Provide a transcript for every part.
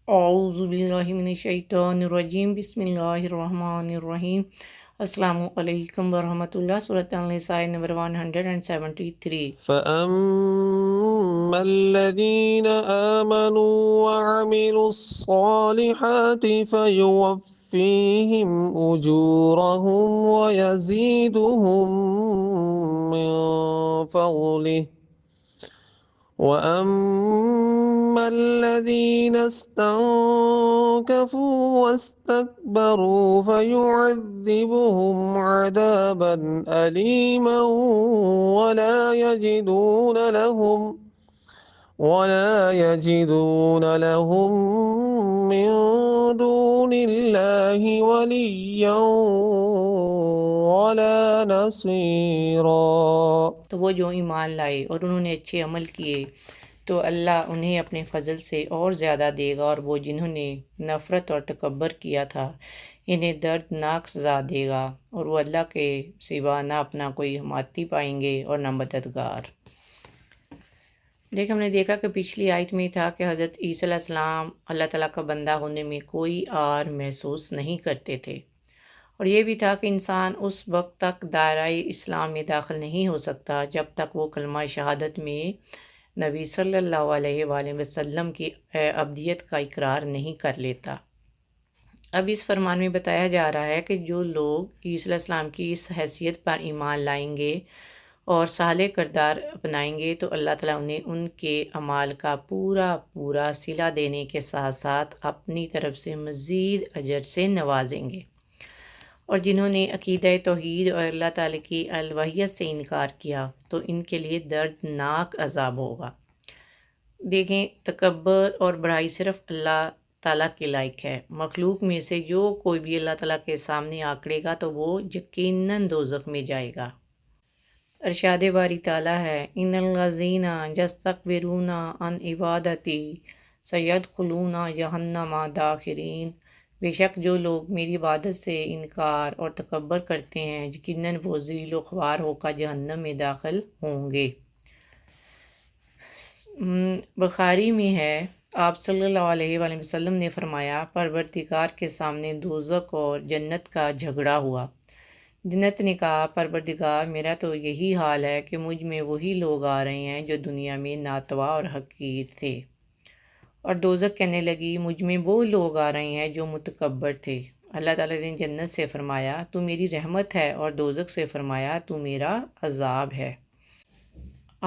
اعوذ باللہ من الشیطان الرجیم بسم اللہ الرحمن الرحیم۔ السلام علیکم ورحمۃ اللہ۔ سورۃ النساء نمبر 173۔ فَأَمَّا الَّذِينَ آمَنُوا وَعَمِلُوا الصَّالِحَاتِ فَيُوَفِّيهِمْ أُجُورَهُمْ وَيَزِيدُهُم مِّن فَضْلِهِ وَأَمَّا الَّذِينَ اسْتَنكَفُوا وَاسْتَكْبَرُوا فَيُعَذِّبُهُمْ عَذَابًا أَلِيمًا ولا يجدون لهم من دون الله وليا ولا نصيرا۔ تو وہ جو ایمان لائے اور انہوں نے اچھے عمل کیے تو اللہ انہیں اپنے فضل سے اور زیادہ دے گا، اور وہ جنہوں نے نفرت اور تکبر کیا تھا انہیں دردناک سزا دے گا، اور وہ اللہ کے سوا نہ اپنا کوئی حمایتی پائیں گے اور نہ مددگار۔ ہم نے دیکھا کہ پچھلی آیت میں تھا کہ حضرت عیسیٰ علیہ السلام اللہ تعالیٰ کا بندہ ہونے میں کوئی عار محسوس نہیں کرتے تھے، اور یہ بھی تھا کہ انسان اس وقت تک دائرۂ اسلام میں داخل نہیں ہو سکتا جب تک وہ کلمہ شہادت میں نبی صلی اللہ علیہ وآلہ وسلم کی ابدیت کا اقرار نہیں کر لیتا۔ اب اس فرمان میں بتایا جا رہا ہے کہ جو لوگ عیسیٰ علیہ السلام کی اس حیثیت پر ایمان لائیں گے اور صالح کردار اپنائیں گے تو اللہ تعالیٰ انہیں ان کے اعمال کا پورا صلہ دینے کے ساتھ ساتھ اپنی طرف سے مزید اجر سے نوازیں گے، اور جنہوں نے عقیدہ توحید اور اللہ تعالیٰ کی الوہیت سے انکار کیا تو ان کے لیے دردناک عذاب ہوگا۔ تکبر اور بڑائی صرف اللہ تعالیٰ کے لائق ہے۔ مخلوق میں سے جو کوئی بھی اللہ تعالیٰ کے سامنے آکڑے گا تو وہ یقیناً دوزخ میں جائے گا۔ ارشاد باری تعالیٰ ہے، ان الذین یستکبرون عن عبادتی سیدخلون جہنم داخرین۔ بے شک جو لوگ میری عبادت سے انکار اور تکبر کرتے ہیں یقیناً وہ ذلیل و خوار ہو کر جہنم میں داخل ہوں گے۔ بخاری میں ہے، آپ صلی اللہ علیہ وآلہ وسلم نے فرمایا، پروردگار کے سامنے دوزخ اور جنت کا جھگڑا ہوا۔ جنت نے کہا، پروردگار میرا تو یہی حال ہے کہ مجھ میں وہی لوگ آ رہے ہیں جو دنیا میں ناتواں اور حقیر تھے، اور دوزخ کہنے لگی، مجھ میں وہ لوگ آ رہے ہیں جو متکبر تھے۔ اللہ تعالیٰ نے جنت سے فرمایا تو میری رحمت ہے، اور دوزخ سے فرمایا تو میرا عذاب ہے۔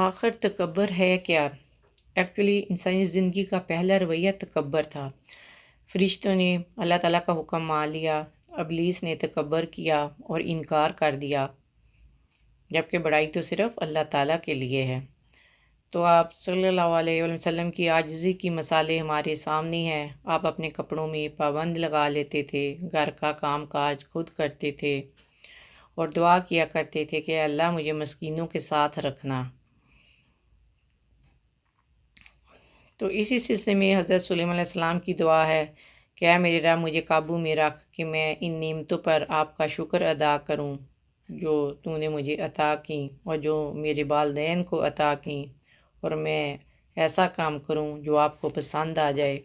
آخر تکبر ہے کیا؟ ایکچولی انسانی زندگی کا پہلا رویہ تکبر تھا۔ فرشتوں نے اللہ تعالیٰ کا حکم مان لیا، ابلیس نے تکبر کیا اور انکار کر دیا، جبکہ بڑائی تو صرف اللہ تعالیٰ کے لیے ہے۔ تو آپ صلی اللہ علیہ وآلہ وسلم کی عاجزی کی مثالیں ہمارے سامنے ہیں۔ آپ اپنے کپڑوں میں پابند لگا لیتے تھے، گھر کا کام کاج خود کرتے تھے، اور دعا کیا کرتے تھے کہ اللہ مجھے مسکینوں کے ساتھ رکھنا۔ تو اسی سلسلے میں حضرت سلیمان علیہ السلام کی دعا ہے کہ اے میرے رب مجھے قابو میں رکھ کہ میں ان نعمتوں پر آپ کا شکر ادا کروں جو تو نے مجھے عطا کیں اور جو میرے والدین کو عطا کیں، اور میں ایسا کام کروں جو آپ کو پسند آ جائے۔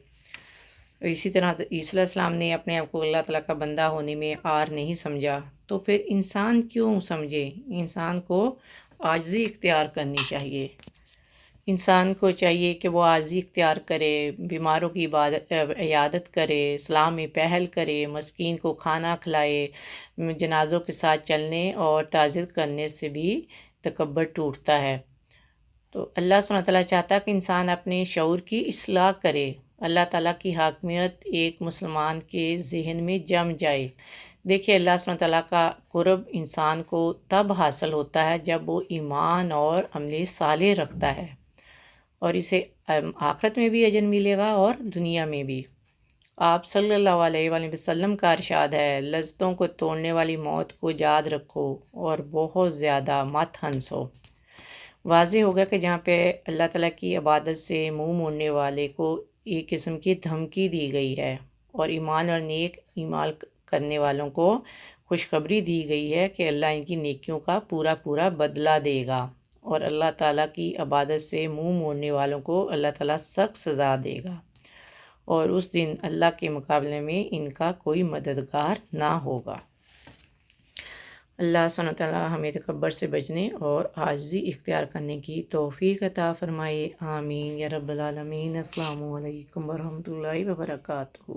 اسی طرح عیسیٰ علیہ السلام نے اپنے آپ کو اللہ تعالیٰ کا بندہ ہونے میں عار نہیں سمجھا، تو پھر انسان کیوں سمجھے؟ انسان کو عاجزی اختیار کرنی چاہیے۔ انسان کو چاہیے کہ وہ عاجزی اختیار کرے، بیماروں کی عیادت کرے، اسلام میں پہل کرے، مسکین کو کھانا کھلائے، جنازوں کے ساتھ چلنے اور تعزیت کرنے سے بھی تکبر ٹوٹتا ہے۔ تو اللہ سبحانہ تعالیٰ چاہتا ہے کہ انسان اپنے شعور کی اصلاح کرے، اللہ تعالیٰ کی حاکمیت ایک مسلمان کے ذہن میں جم جائے۔ اللہ سبحانہ تعالیٰ کا قرب انسان کو تب حاصل ہوتا ہے جب وہ ایمان اور عمل صالح رکھتا ہے، اور اسے آخرت میں بھی اجر ملے گا اور دنیا میں بھی۔ آپ صلی اللہ علیہ وآلہ وسلم کا ارشاد ہے، لذتوں کو توڑنے والی موت کو یاد رکھو اور بہت زیادہ مت ہنسو۔ واضح ہوگا کہ جہاں پہ اللہ تعالیٰ کی عبادت سے منہ موڑنے والے کو ایک قسم کی دھمکی دی گئی ہے، اور ایمان اور نیک اعمال کرنے والوں کو خوشخبری دی گئی ہے کہ اللہ ان کی نیکیوں کا پورا بدلہ دے گا، اور اللہ تعالیٰ کی عبادت سے منہ موڑنے والوں کو اللہ تعالیٰ سخت سزا دے گا۔ اور اس دن اللہ کے مقابلے میں ان کا کوئی مددگار نہ ہوگا۔ اللہ سبحانہ وتعالی ہمیں تکبر سے بچنے اور عاجزی اختیار کرنے کی توفیق عطا فرمائے، آمین یا رب العالمین۔ السلام علیکم ورحمۃ اللہ وبرکاتہ۔